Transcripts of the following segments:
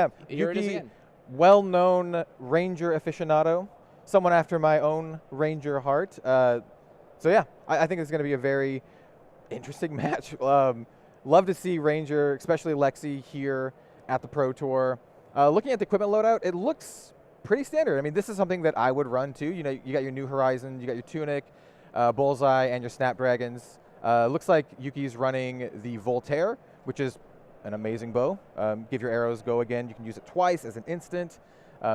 Yeah, Here it is Yuki, again. well-known Ranger aficionado, someone after my own Ranger heart. So yeah, I think it's going to be a very interesting match. Love to see Ranger, especially Lexi, here at the Pro Tour. Looking at the equipment loadout, it looks pretty standard. I mean, this is something that I would run too. You know, you got your New Horizon, you got your Tunic, Bullseye, and your Snapdragons. Looks like Yuki's running the Voltaire, which is an amazing bow. Give your arrows go again. You can use it twice as an instant.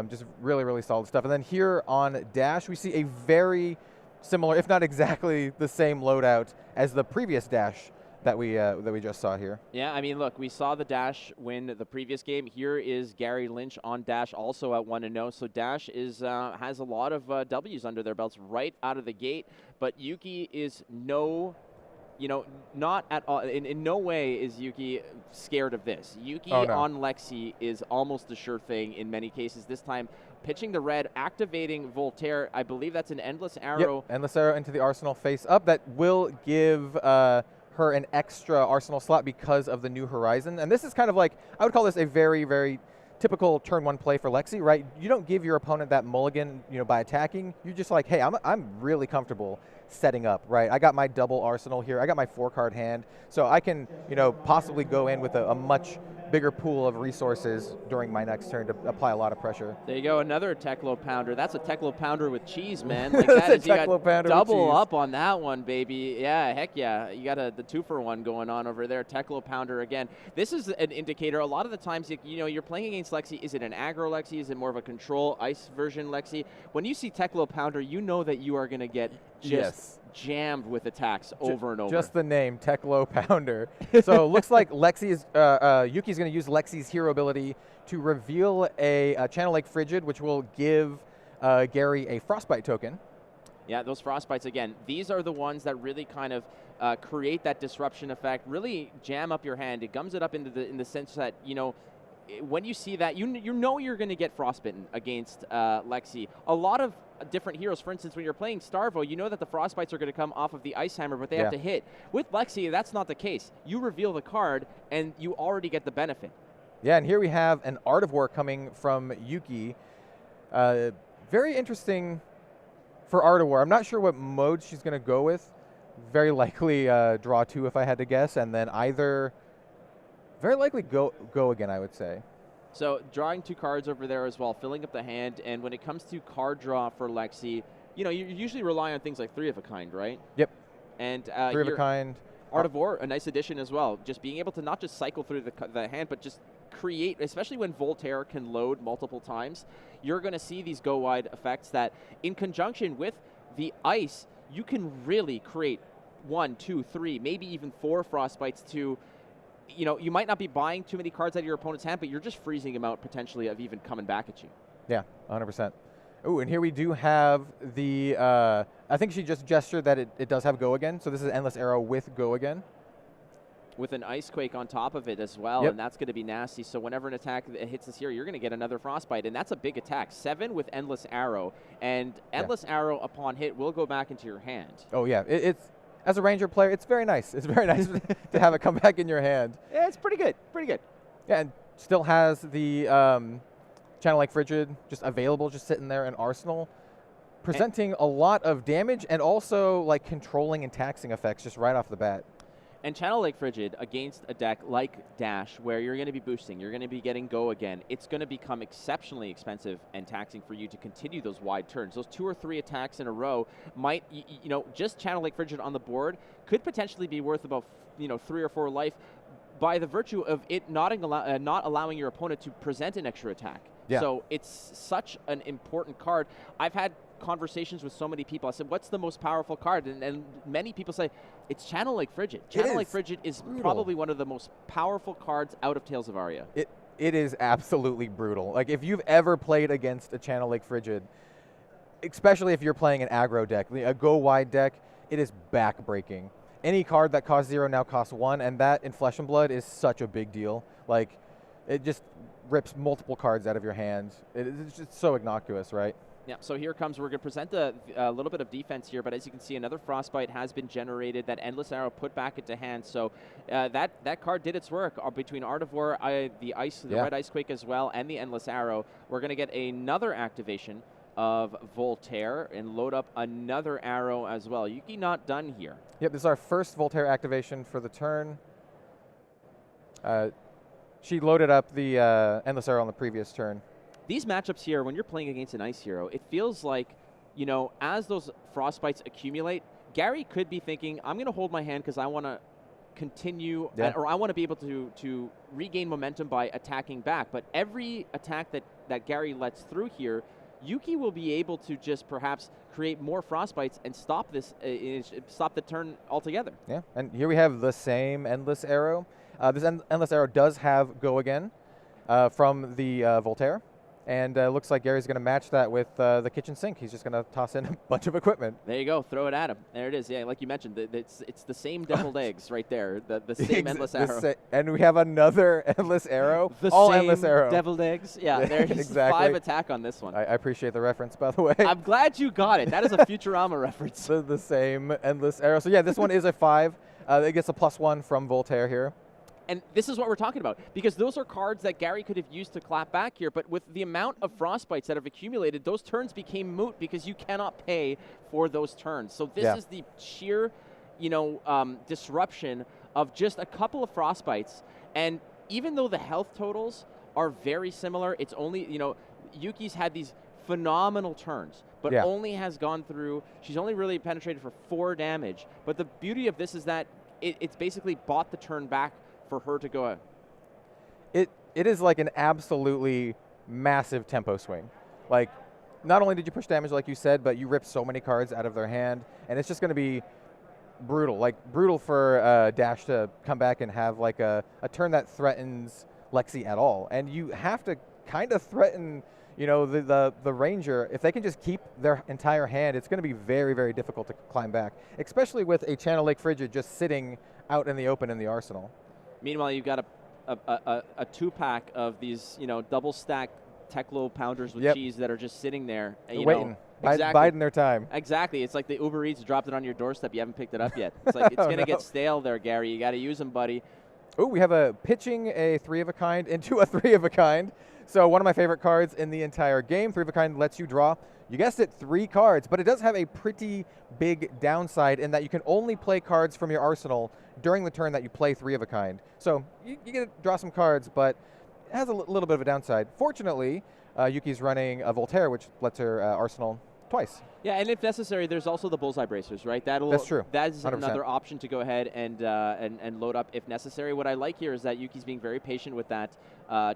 Just really, really solid stuff. And then here on Dash, we see a very similar, if not exactly the same loadout as the previous Dash that we just saw here. Yeah, I mean, look, we saw the Dash win the previous game. Here is Gary Lynch on Dash, also at 1-0. So Dash is has a lot of W's under their belts right out of the gate. But Yuki is not at all. In no way is Yuki scared of this. Yuki on Lexi is almost a sure thing in many cases. This time, pitching the red, activating Voltaire. I believe that's an endless arrow. Yep, endless arrow into the Arsenal face up. That will give her an extra Arsenal slot because of the New Horizon. And this is kind of like, I would call this a very, very typical turn one play for Lexi, right? You don't give your opponent that mulligan, by attacking. You're just like, hey, I'm really comfortable setting up, right? I got my double Arsenal here. I got my 4-card hand. So I can, possibly go in with a much bigger pool of resources during my next turn to apply a lot of pressure. There you go, another Teklo Pounder. That's a Teklo Pounder with cheese, man. Like that is, you got double up on that one, baby. Yeah, heck yeah. You got the 2-for-1 going on over there. Teklo Pounder again. This is an indicator. A lot of the times, you're playing against Lexi. Is it an aggro Lexi? Is it more of a control ice version Lexi? When you see Teklo Pounder, you know that you are going to get just jammed with attacks over and over. Just the name, Teklo Pounder. So looks like Yuki's going to use Lexi's hero ability to reveal a Channel Lake Frigid, which will give Gary a Frostbite token. Yeah, those Frostbites, again, these are the ones that really kind of create that disruption effect, really jam up your hand. It gums it up in the sense that, when you see that, you know you're going to get frostbitten against Lexi. A lot of different heroes, for instance, when you're playing Starvo, you know that the frostbites are going to come off of the Ice Hammer, but they have to hit. With Lexi, that's not the case. You reveal the card, and you already get the benefit. Yeah, and here we have an Art of War coming from Yuki. Very interesting for Art of War. I'm not sure what mode she's going to go with. Very likely draw 2 if I had to guess, and then either... very likely go again, I would say. So drawing 2 cards over there as well, filling up the hand. And when it comes to card draw for Lexi, you usually rely on things like 3 of a kind, right? Yep. And 3 of a kind. Art of War, a nice addition as well. Just being able to not just cycle through the hand, but just create, especially when Voltaire can load multiple times, you're going to see these go wide effects that, in conjunction with the ice, you can really create 1, 2, 3, maybe even 4 frostbites to. You might not be buying too many cards out of your opponent's hand, but you're just freezing him out potentially of even coming back at you. Yeah, 100%. Oh, and here we do have the, I think she just gestured that it does have Go Again, so this is Endless Arrow with Go Again. With an Ice Quake on top of it as well, and that's going to be nasty. So whenever an attack hits this here, you're going to get another Frostbite, and that's a big attack. 7 with Endless Arrow, and Endless Arrow upon hit will go back into your hand. Oh, yeah. It's as a Ranger player, it's very nice. It's very nice to have it come back in your hand. Yeah, it's pretty good. Pretty good. Yeah, and still has the Channel Lake Frigid just available, just sitting there in Arsenal, presenting a lot of damage and also like controlling and taxing effects just right off the bat. And Channel Lake Frigid against a deck like Dash, where you're going to be boosting, you're going to be getting Go Again, it's going to become exceptionally expensive and taxing for you to continue those wide turns. Those 2 or 3 attacks in a row might, just Channel Lake Frigid on the board could potentially be worth about, 3 or 4 life by the virtue of it not allowing your opponent to present an extra attack. Yeah. So it's such an important card. I've had conversations with so many people. I said, what's the most powerful card? And many people say, it's Channel Lake Frigid. Channel Lake Frigid is probably one of the most powerful cards out of Tales of Aria. It is absolutely brutal. Like, if you've ever played against a Channel Lake Frigid, especially if you're playing an aggro deck, a go-wide deck, it is back-breaking. Any card that costs 0 now costs 1, and that in Flesh and Blood is such a big deal. Like, it just rips multiple cards out of your hand. It's just so innocuous, right? Yeah, so here comes, we're going to present a little bit of defense here, but as you can see, another Frostbite has been generated, that Endless Arrow put back into hand, so that card did its work between Artivore, the Red Ice Quake as well, and the Endless Arrow. We're going to get another activation of Voltaire and load up another arrow as well. Yuki not done here. Yep, this is our first Voltaire activation for the turn. She loaded up the Endless Arrow on the previous turn. These matchups here, when you're playing against an Ice Hero, it feels like, you know, as those Frostbites accumulate, Gary could be thinking, I'm going to hold my hand because I want to continue, or I want to be able to regain momentum by attacking back. But every attack that Gary lets through here, Yuki will be able to just perhaps create more Frostbites and stop this, stop the turn altogether. Yeah, and here we have the same Endless Arrow. This Endless Arrow does have Go Again from the Voltaire. And looks like Gary's going to match that with the kitchen sink. He's just going to toss in a bunch of equipment. There you go. Throw it at him. There it is. Yeah, like you mentioned, it's the same deviled eggs right there. The same Endless Arrow. And we have another Endless Arrow. All same Endless Arrow. Deviled eggs. Yeah, there's exactly. 5 attack on this one. I appreciate the reference, by the way. I'm glad you got it. That is a Futurama reference. The same Endless Arrow. So yeah, this one is a 5. It gets a +1 from Voltaire here. And this is what we're talking about, because those are cards that Gary could have used to clap back here, but with the amount of Frostbites that have accumulated, those turns became moot because you cannot pay for those turns. So this is the sheer, you know, disruption of just a couple of Frostbites. And even though the health totals are very similar, it's only, you know, Yuki's had these phenomenal turns, but only has gone through, she's only really penetrated for 4 damage. But the beauty of this is that it's basically bought the turn back for her to go out. It is like an absolutely massive tempo swing. Like, not only did you push damage like you said, but you ripped so many cards out of their hand, and it's just going to be brutal. Like, brutal for Dash to come back and have like a turn that threatens Lexi at all. And you have to kind of threaten, you know, the Ranger. If they can just keep their entire hand, it's going to be very, very difficult to climb back, especially with a Channel Lake Frigid just sitting out in the open in the arsenal. Meanwhile, you've got a 2-pack of these, you know, double stack Teklo pounders with cheese that are just sitting there, waiting, biding their time. Exactly. It's like the Uber Eats dropped it on your doorstep. You haven't picked it up yet. It's like it's going to get stale there, Gary. You got to use them, buddy. Oh, we have pitching a 3-of-a-kind into a 3-of-a-kind. So one of my favorite cards in the entire game. 3-of-a-kind lets you draw, you guessed it, 3 cards, but it does have a pretty big downside in that you can only play cards from your arsenal during the turn that you play 3-of-a-kind. So you get to draw some cards, but it has a little bit of a downside. Fortunately, Yuki's running a Voltaire, which lets her arsenal twice. Yeah, and if necessary, there's also the Bullseye Bracers, right? That's true. That is 100%. another option to go ahead and load up if necessary. What I like here is that Yuki's being very patient with that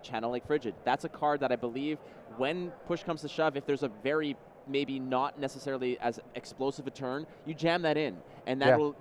Channel Lake Frigid. That's a card that I believe, when push comes to shove, if there's a very maybe not necessarily as explosive a turn, you jam that in, and that'll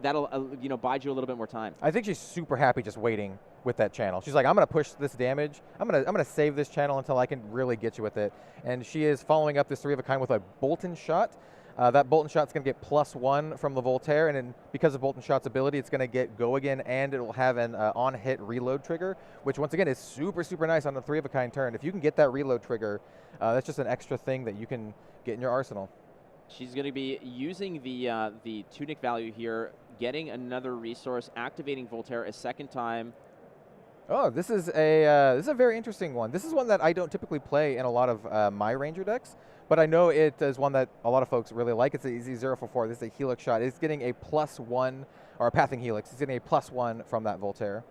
you know, bide you a little bit more time. I think she's super happy just waiting with that channel. She's like, I'm going to push this damage. I'm going to save this channel until I can really get you with it. And she is following up this 3-of-a-kind with a Bolton Shot. That Bolton Shot's going to get +1 from the Voltaire, and then because of Bolton Shot's ability, it's going to get Go Again, and it will have an on-hit reload trigger, which once again is super, super nice on the 3-of-a-kind turn. If you can get that reload trigger, that's just an extra thing that you can get in your arsenal. She's going to be using the Tunic value here, getting another resource, activating Voltaire a second time. Oh, this is a very interesting one. This is one that I don't typically play in a lot of my Ranger decks, but I know it is one that a lot of folks really like. It's an easy 0-for-4. This is a Helix shot. It's getting a +1, or a Pathing Helix. It's getting a +1 from that Voltaire.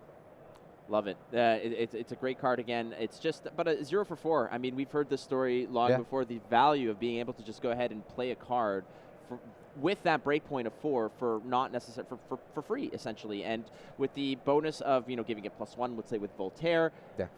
Love it. It's a great card again. It's just, but a 0-for-4. I mean, we've heard this story long before. The value of being able to just go ahead and play a card with that breakpoint of 4 for not necessary for free, essentially, and with the bonus of, you know, giving it +1, let's say with Voltaire,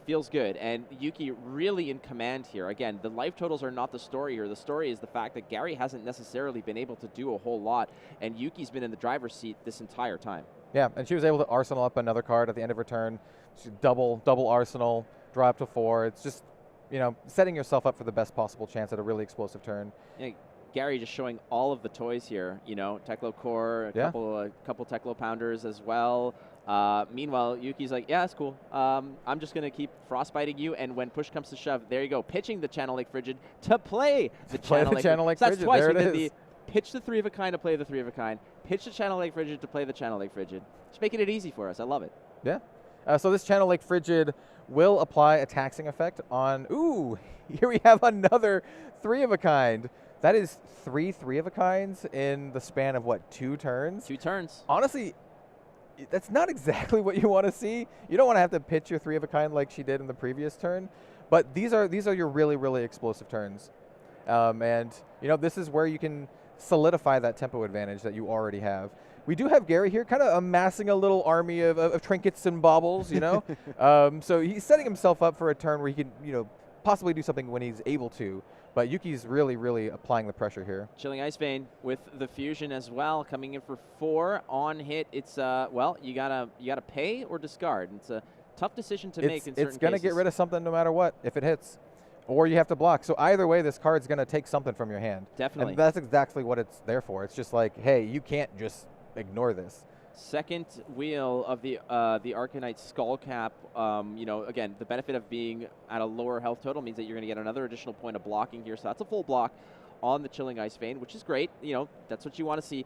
feels good. And Yuki really in command here. Again, the life totals are not the story here. The story is the fact that Gary hasn't necessarily been able to do a whole lot, and Yuki's been in the driver's seat this entire time. Yeah, and she was able to arsenal up another card at the end of her turn. She double arsenal, draw up to 4. It's just, you know, setting yourself up for the best possible chance at a really explosive turn. Yeah, Gary just showing all of the toys here, you know, Teklo Core, a couple Teklo Pounders as well. Meanwhile, Yuki's like, yeah, that's cool. I'm just going to keep frostbiting you, and when push comes to shove, there you go, pitching the Channel Lake Frigid to play the Channel Lake Frigid. So that's twice. There We it did is. the pitch the 3 of a kind to play the 3 of a kind, pitch the Channel Lake Frigid to play the Channel Lake Frigid. Just making it easy for us. I love it. Yeah. So this Channel Lake Frigid will apply a taxing effect on, ooh, here we have another 3 of a kind. That is 3 of a kinds in the span of, what, 2 turns? 2 turns. Honestly, that's not exactly what you want to see. You don't want to have to pitch your 3 of a kind like she did in the previous turn, but these are your really, really explosive turns. And, you know, this is where you can solidify that tempo advantage that you already have. We do have Gary here kind of amassing a little army of trinkets and baubles, you know. So he's setting himself up for a turn where he can, you know, possibly do something when he's able to. But Yuki's really, really applying the pressure here. Chilling Ice Vein with the fusion as well, coming in for 4 on hit. It's well, you gotta pay or discard. It's a tough decision to make in certain cases. It's gonna get rid of something no matter what if it hits, or you have to block. So either way, this card's gonna take something from your hand. Definitely. And that's exactly what it's there for. It's just like, hey, you can't just ignore this. Second wheel of the Arcanite Skull Cap, you know, again, the benefit of being at a lower health total means that you're going to get another additional point of blocking here. So that's a full block on the Chilling Ice Vein, which is great. You know, that's what you want to see.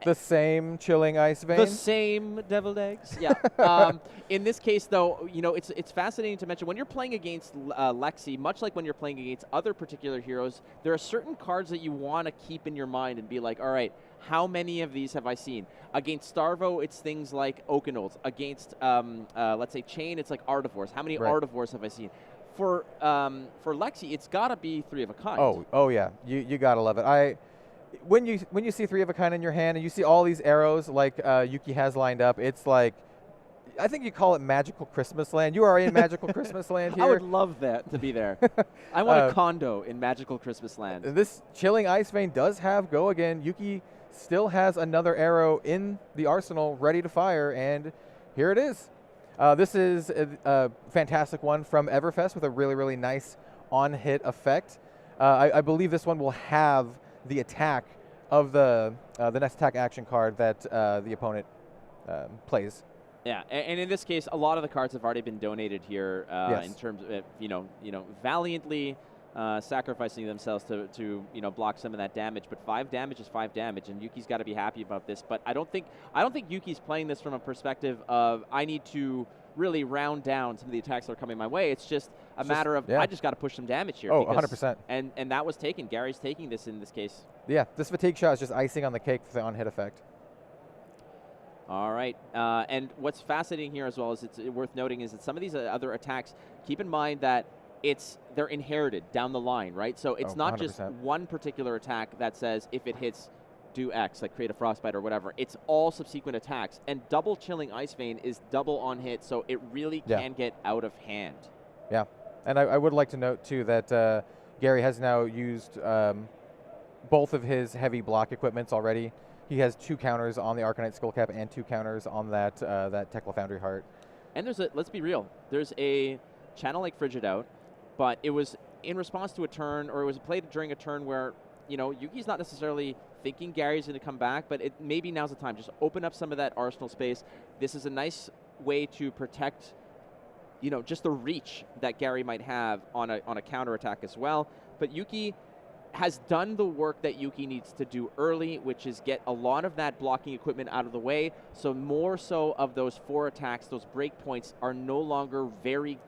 The same Chilling Ice Vein? The same deviled eggs, yeah. In this case, though, you know, it's fascinating to mention when you're playing against Lexi, much like when you're playing against other particular heroes, there are certain cards that you want to keep in your mind and be like, all right, how many of these have I seen? Against Starvo, it's things like Oakenolds. Against, let's say, Chain, it's like Artivores. How many Artivores have I seen? For Lexi, it's got to be 3 of a kind. Oh yeah, you gotta love it. When you see 3 of a kind in your hand and you see all these arrows like Yuki has lined up, it's like, I think you call it Magical Christmas Land. You are in Magical Christmas Land here. I would love that to be there. I want a condo in Magical Christmas Land. This Chilling Ice Vein does have go again. Yuki still has another arrow in the arsenal ready to fire, and here it is. This is a fantastic one from Everfest with a really, really nice on-hit effect. I believe this one will have the attack of the next attack action card that the opponent plays. Yeah, and in this case, a lot of the cards have already been donated here in terms of you know valiantly sacrificing themselves to block some of that damage. But 5 damage is 5 damage, and Yuki's got to be happy about this. But I don't think Yuki's playing this from a perspective of I need to really round down some of the attacks that are coming my way. It's just a matter of I just got to push some damage here. Oh, 100%. And that was taken. Gary's taking this in this case. Yeah, this fatigue shot is just icing on the cake for the on-hit effect. All right, and what's fascinating here as well is it's worth noting is that some of these other attacks, keep in mind that they're inherited down the line, right? So it's not 100%. just one particular attack that says if it hits, do X, like create a frostbite or whatever. It's all subsequent attacks, and double Chilling Ice Vein is double on hit, so it really can get out of hand. Yeah, and I would like to note too that Gary has now used both of his heavy block equipments already. He has 2 counters on the Arcanite Skullcap and 2 counters on that Tekla Foundry Heart. And let's be real, there's a Channel Lake Frigid out, but it was in response to a turn, or it was played during a turn where, you know, Yuki's not necessarily thinking Gary's going to come back, but maybe now's the time. Just open up some of that arsenal space. This is a nice way to protect, you know, just the reach that Gary might have on a counterattack as well. But Yuki has done the work that Yuki needs to do early, which is get a lot of that blocking equipment out of the way, so more so of those 4 attacks, those break points, are no longer very,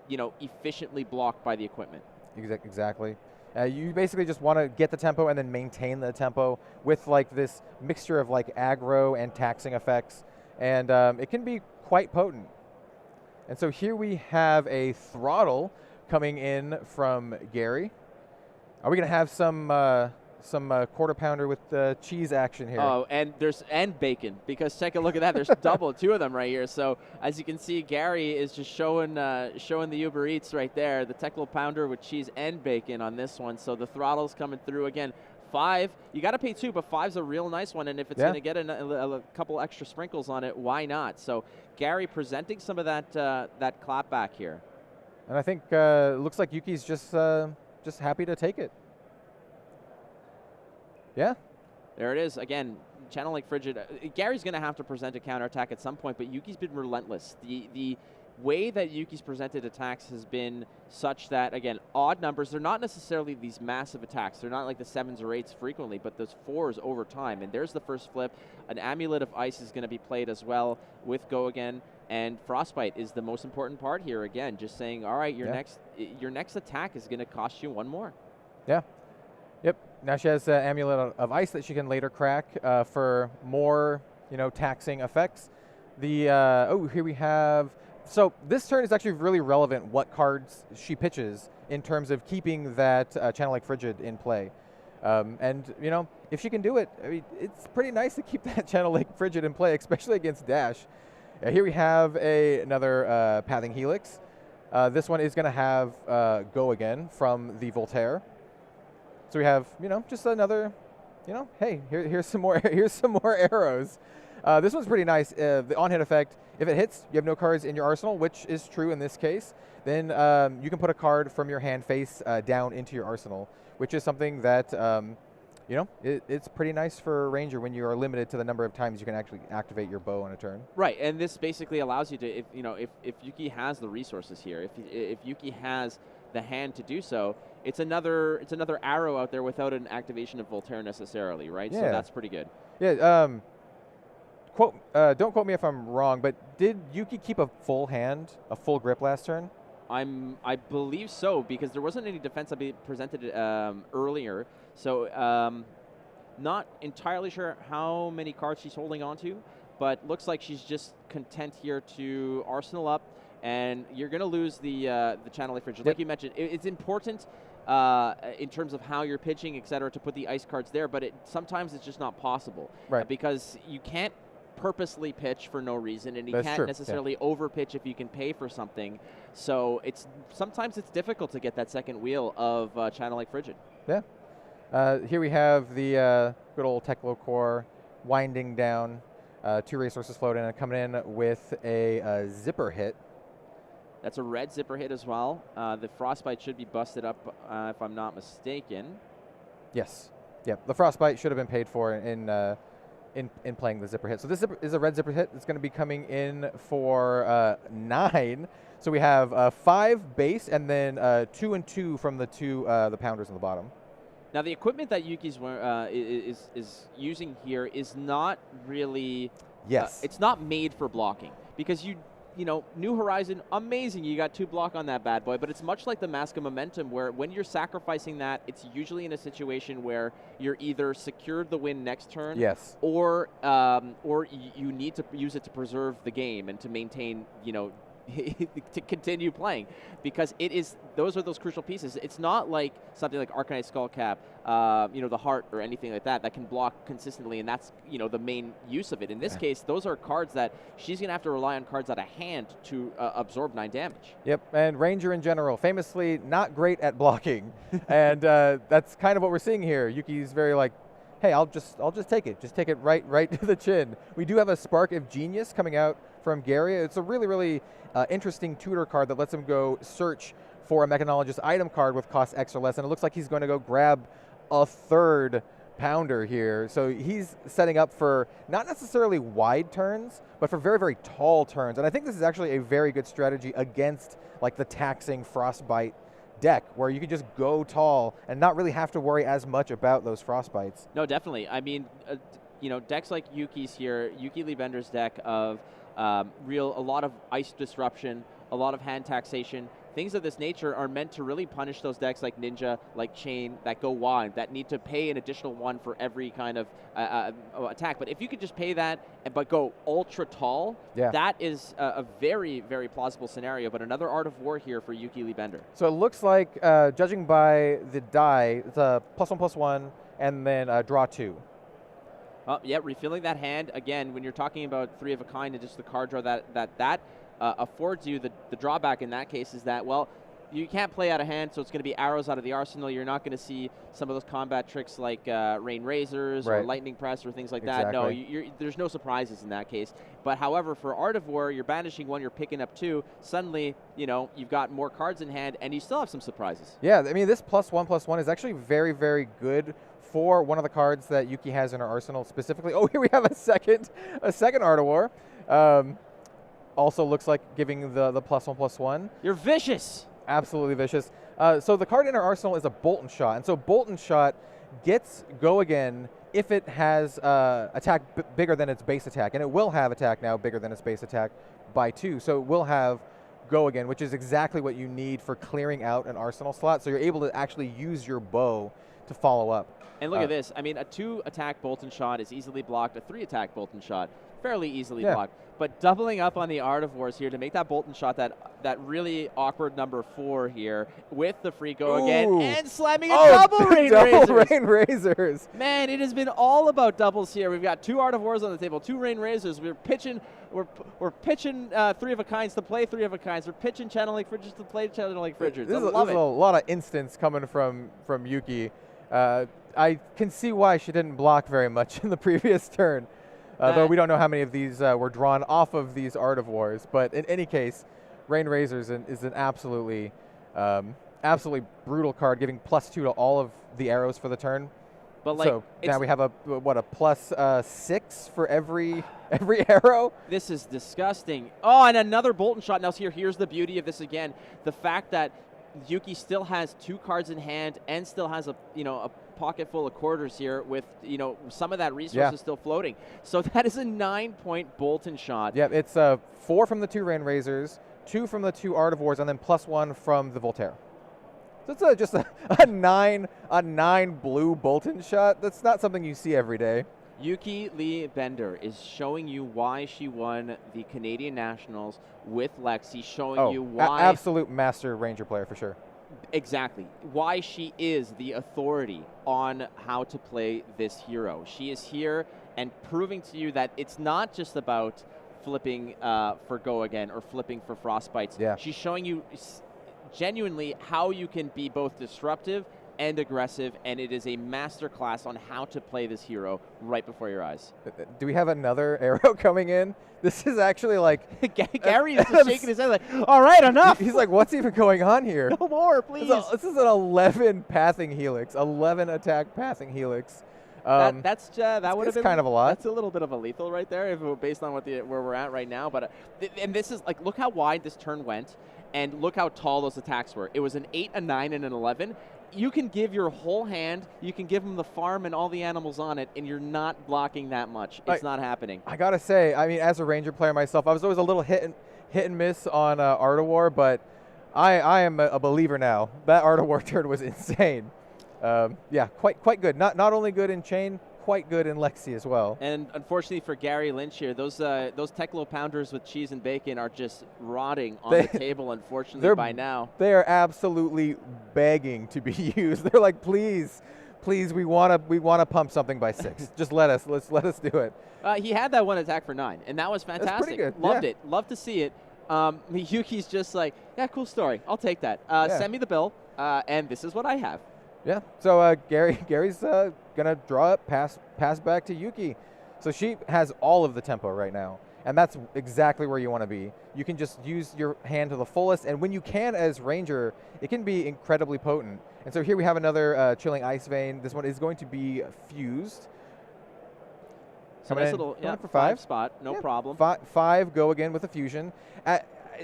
you know, efficiently blocked by the equipment. Exactly. You basically just want to get the tempo and then maintain the tempo with like this mixture of like aggro and taxing effects, and it can be quite potent. And so here we have a throttle coming in from Gary. Are we going to have some quarter pounder with cheese action here? Oh, and bacon, because take a look at that. There's double, 2 of them right here. So as you can see, Gary is just showing the Uber Eats right there, the Tekla pounder with cheese and bacon on this one. So the throttle's coming through again. 5, you got to pay 2, but 5's a real nice one, and if it's going to get a couple extra sprinkles on it, why not? So Gary presenting some of that clap back here. And I think it looks like Yuki's just happy to take it. Yeah. There it is. Again, Channel Lake Frigid, Gary's going to have to present a counterattack at some point, but Yuki's been relentless. The way that Yuki's presented attacks has been such that, again, odd numbers. They're not necessarily these massive attacks. They're not like the 7s or 8s frequently, but those 4s over time. And there's the first flip. An Amulet of Ice is going to be played as well with Go Again. And Frostbite is the most important part here. Again, just saying, all right, your next attack is going to cost you 1 more. Yeah. Yep. Now she has Amulet of Ice that she can later crack for more, taxing effects. Here we have. So this turn is actually really relevant what cards she pitches in terms of keeping that Channel Lake Frigid in play. And, if she can do it, I mean, it's pretty nice to keep that Channel Lake Frigid in play, especially against Dash. Here we have another Pathing Helix. This one is going to have Go Again from the Voltaire. So we have, just another, hey, here's some more arrows. This one's pretty nice. The on-hit effect, if it hits, you have no cards in your arsenal, which is true in this case. Then you can put a card from your hand face down into your arsenal, which is something that, it's pretty nice for Ranger when you are limited to the number of times you can actually activate your bow on a turn. Right, and this basically allows you to, if Yuki has the resources here, if Yuki has the hand to do so, it's another arrow out there without an activation of Voltaire necessarily, right? Yeah. So that's pretty good. Yeah. Don't quote me if I'm wrong, but did Yuki keep a full hand, a full grip last turn? I believe so, because there wasn't any defense that be presented earlier. So not entirely sure how many cards she's holding on to, but looks like she's just content here to arsenal up, and you're going to lose the Channel Lake Frigid. Yep. Like you mentioned, it's important in terms of how you're pitching, et cetera, to put the ice cards there, but sometimes it's just not possible. Right. Because you can't purposely pitch for no reason, and you That's can't true. necessarily over pitch if you can pay for something. So sometimes it's difficult to get that second wheel of Channel Lake Frigid. Yeah. Here we have the good old Teklo core winding down, 2 resources floating and coming in with a zipper hit. That's a red zipper hit as well. The Frostbite should be busted up if I'm not mistaken. Yes. Yeah. The Frostbite should have been paid for in playing the zipper hit. So this is a red zipper hit. It's going to be coming in for 9. So we have 5 base and then 2 and 2 from the pounders on the bottom. Now the equipment that Yuki's is using here is not really. Yes. It's not made for blocking, because New Horizon, amazing, you got 2 block on that bad boy, but it's much like the Mask of Momentum, where when you're sacrificing that, it's usually in a situation where you're either secured the win next turn, Yes. or you need to use it to preserve the game and to maintain, to continue playing, because those are those crucial pieces. It's not like something like Arcanite Skullcap, the Heart or anything like that can block consistently, and that's the main use of it. In this case, those are cards that she's gonna have to rely on cards out of hand to absorb 9 damage. Yep, and Ranger in general, famously not great at blocking, and that's kind of what we're seeing here. Yuki's very like, hey, I'll just take it, right to the chin. We do have a Spark of Genius coming out from Gary. It's a really, really interesting tutor card that lets him go search for a Mechanologist item card with cost X or less, and it looks like he's going to go grab a 3rd pounder here. So he's setting up for not necessarily wide turns, but for very, very tall turns. And I think this is actually a very good strategy against like the taxing Frostbite deck, where you can just go tall and not really have to worry as much about those Frostbites. No, definitely. I mean, decks like Yuki's here, Yuki Lee Bender's deck of a lot of ice disruption, a lot of hand taxation, things of this nature are meant to really punish those decks like Ninja, like Chain, that go wide, that need to pay an additional 1 for every kind of attack. But if you could just pay that, but go ultra tall, that is a very, very plausible scenario. But another Art of War here for Yuki Lee Bender. So it looks like, judging by the die, it's a +1/+1, and then draw 2. Yeah, refilling that hand. Again, when you're talking about 3 of a kind and just the card draw that affords you, the drawback in that case is that, well, you can't play out of hand, so it's going to be arrows out of the arsenal. You're not going to see some of those combat tricks like rain razors or lightning press or things like that. No, there's no surprises in that case. But however, for Art of War, you're banishing 1, you're picking up 2. Suddenly, you've got more cards in hand, and you still have some surprises. Yeah, I mean, this +1/+1 is actually very, very good for one of the cards that Yuki has in her arsenal specifically. Oh, here we have a second Art of War. Also looks like giving the +1/+1. You're vicious. Absolutely vicious. So the card in her arsenal is a Bolt and Shot, and so Bolt and Shot gets go again if it has attack bigger than its base attack, and it will have attack now bigger than its base attack by 2. So it will have go again, which is exactly what you need for clearing out an arsenal slot. So you're able to actually use your bow to follow up. And look at this. I mean, a 2-attack Bolt and Shot is easily blocked. A 3-attack Bolt and Shot, fairly easily blocked. But doubling up on the Art of Wars here to make that Bolt and Shot that really awkward number 4 here with the free go again and slamming a double rain razors. Man, it has been all about doubles here. We've got 2 Art of Wars on the table, 2 rain razors. We're pitching 3 of a kinds to play 3 of a kinds. We're pitching channeling fridges to play channeling fridges. This is a lot of instance coming from Yuki. I can see why she didn't block very much in the previous turn. Though we don't know how many of these were drawn off of these Art of Wars. But in any case, Rain Razors is an absolutely brutal card, giving +2 to all of the arrows for the turn. But like, so now we have a +6 for every arrow. This is disgusting. Oh, and another Bolt and Shot. Now here's the beauty of this again. The fact that Yuki still has 2 cards in hand and still has a pocket full of quarters here with some of that resource is still floating. So that is a 9-point Bolt and Shot. Yeah, it's 4 from the 2 Rain Razors, 2 from the 2 Art of Wars, and then +1 from the Voltaire. So it's just a 9 blue Bolt and Shot. That's not something you see every day. Yuki Lee Bender is showing you why she won the Canadian Nationals with Lexi, showing you why. Absolute master Ranger player for sure. Exactly. Why she is the authority on how to play this hero. She is here and proving to you that it's not just about flipping for go again or flipping for frostbites. Yeah. She's showing you genuinely how you can be both disruptive and aggressive, and it is a master class on how to play this hero right before your eyes. Do we have another arrow coming in? This is actually like... Gary is just shaking his head like, all right, enough. He's like, what's even going on here? No more, please. This is an 11 pathing helix, 11 attack pathing helix. That would have been kind of a lot. That's a little bit of a lethal right there, based on where we're at right now. But and this is like, look how wide this turn went, and look how tall those attacks were. It was an 8, a 9, and an 11. You can give your whole hand, you can give them the farm and all the animals on it, and you're not blocking that much. It's not happening. I gotta say, I mean, as a Ranger player myself, I was always a little hit and miss on Art of War, but I am a believer now. That Art of War turn was insane. Yeah, quite good. Not only good in Chain, quite good in Lexi as well. And unfortunately for Gary Lynch here, those Teklo Pounders with cheese and bacon are just rotting on the table, unfortunately, by now. They are absolutely begging to be used. They're like, please, we want to pump something by 6. Just let us do it. He had that 1 attack for 9, and that was fantastic. That's pretty good. Loved it. Love to see it. Yuki's just like, yeah, cool story. I'll take that. Send me the bill, and this is what I have. Yeah, so Gary's going to draw it, pass back to Yuki. So she has all of the tempo right now, and that's exactly where you want to be. You can just use your hand to the fullest, and when you can as Ranger, it can be incredibly potent. And so here we have another Chilling Ice Vein. This one is going to be fused. So nice little for 5 spot, no problem. 5 go again with a fusion.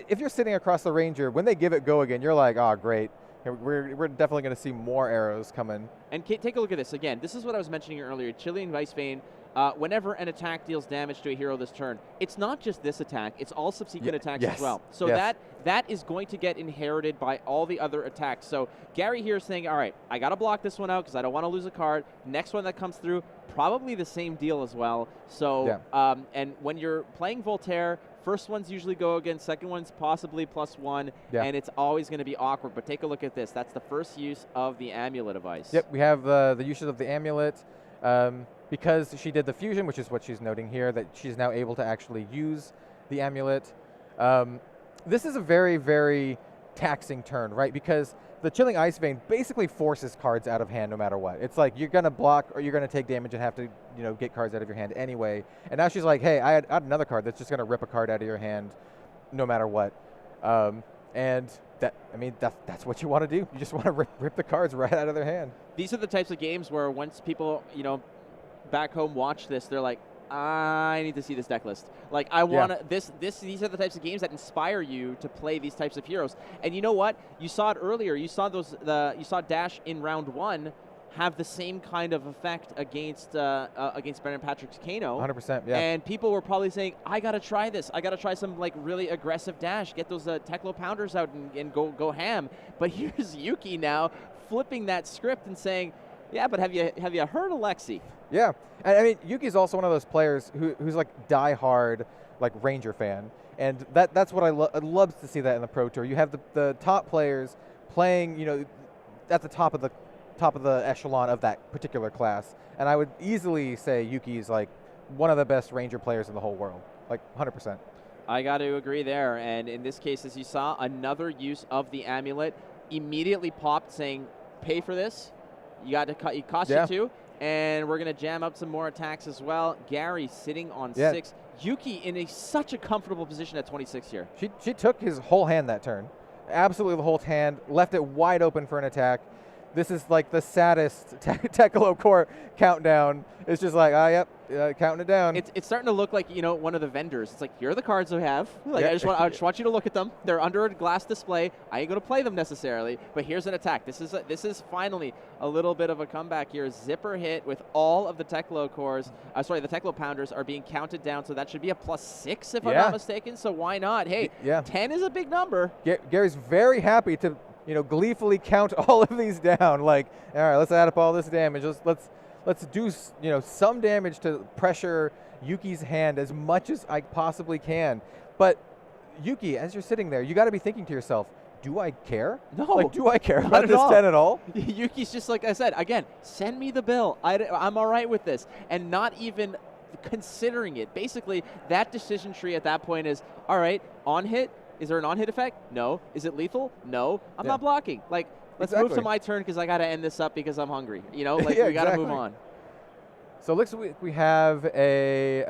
If you're sitting across the Ranger, when they give it go again, you're like, oh, great. We're definitely going to see more arrows coming. And take a look at this. Again, this is what I was mentioning earlier. Chilling Ice Vein, whenever an attack deals damage to a hero this turn, it's not just this attack, it's all subsequent attacks as well. So that is going to get inherited by all the other attacks. So Gary here is saying, all right, I got to block this one out because I don't want to lose a card. Next one that comes through, probably the same deal as well. So, and when you're playing Voltaire, first ones usually go again, second one's possibly +1, and it's always going to be awkward. But take a look at this. That's the first use of the Amulet of Ice. Yep, we have the uses of the Amulet. Because she did the fusion, which is what she's noting here, that she's now able to actually use the Amulet. This is a very, very taxing turn, right? Because the Chilling Ice Vein basically forces cards out of hand no matter what. It's like you're going to block or you're going to take damage and have to, get cards out of your hand anyway. And now she's like, hey, I had another card that's just going to rip a card out of your hand no matter what. And that's what you want to do. You just want to rip the cards right out of their hand. These are the types of games where once people, back home watch this, they're like, I need to see this deck list. Like, I want to. These are the types of games that inspire you to play these types of heroes. And you know what? You saw it earlier. You saw you saw Dash in round 1 have the same kind of effect against Brendan Patrick's Kano. 100%. Yeah. And people were probably saying, I gotta try this. I gotta try some like really aggressive Dash. Get those Teklo Pounders out and go ham. But here's Yuki now flipping that script and saying, yeah, but have you heard of Lexi? Yeah, and I mean, Yuki's also one of those players who's like die-hard, like Ranger fan, and that's what I love to see that in the Pro Tour. You have the top players playing, at the top of the echelon of that particular class, and I would easily say Yuki's like one of the best Ranger players in the whole world, like 100%. I got to agree there, and in this case, as you saw, another use of the amulet immediately popped, saying, "Pay for this. You got to cut. It cost you 2." And we're going to jam up some more attacks as well. Gary sitting on 6. Yuki in such a comfortable position at 26 here. She took his whole hand that turn. Absolutely the whole hand. Left it wide open for an attack. This is like the saddest Teklo Core countdown. It's just like, counting it down. It's starting to look like, one of the vendors. It's like, here are the cards I have. Like, I just want you to look at them. They're under a glass display. I ain't going to play them necessarily, but here's an attack. This is finally a little bit of a comeback here. Zipper hit with all of the Teklo Cores. The Teklo Pounders are being counted down, so that should be a +6 if I'm not mistaken. So why not? Hey, 10 is a big number. Gary's very happy to gleefully count all of these down. Like, all right, let's add up all this damage. Let's do some damage to pressure Yuki's hand as much as I possibly can. But Yuki, as you're sitting there, you got to be thinking to yourself, do I care? No. Like, do I care about this 10 at all? Yuki's just like I said, again, send me the bill. I'm all right with this. And not even considering it. Basically, that decision tree at that point is, all right, on hit, is there an on-hit effect? No. Is it lethal? No. I'm not blocking. Like, let's move to my turn because I got to end this up because I'm hungry. We got to move on. So looks like we have a,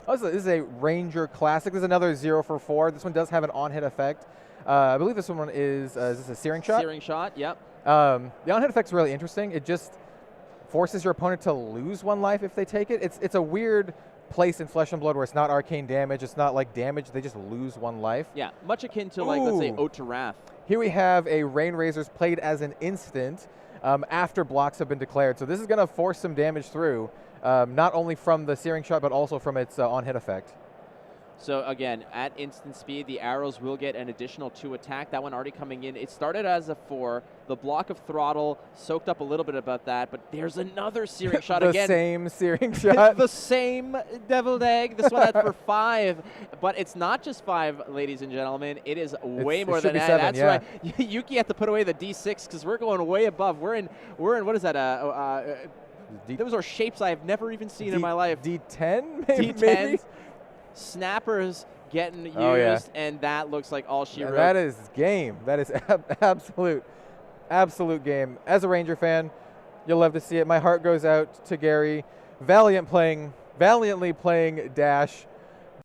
this is a Ranger Classic. This is another 0 for 4. This one does have an on-hit effect. I believe this one is this a Searing Shot? Searing Shot, yep. The on-hit effect's really interesting. It just forces your opponent to lose 1 life if they take it. It's a weird place in Flesh and Blood where it's not arcane damage, it's not like damage, they just lose 1 life. Yeah, much akin to like, let's say, Ode to Wrath. Here we have a Rain Razors played as an instant after blocks have been declared. So this is going to force some damage through, not only from the Searing Shot, but also from its on-hit effect. So again, at instant speed, the arrows will get an additional 2 attack. That one already coming in. It started as a 4. The block of throttle soaked up a little bit about that, but there's another Searing Shot again. The same Searing Shot. The same Deviled Egg. This one had for 5, but it's not just 5, ladies and gentlemen. It is way more than that. 7, That's right. Yuki had to put away the D6 because we're going way above. We're in what is that? Those are shapes I have never even seen in my life. D10? D10s. Maybe? Snappers getting used, and that looks like all she wrote. That is game. That is absolute game. As a Ranger fan, you'll love to see it. My heart goes out to Gary, valiantly playing Dash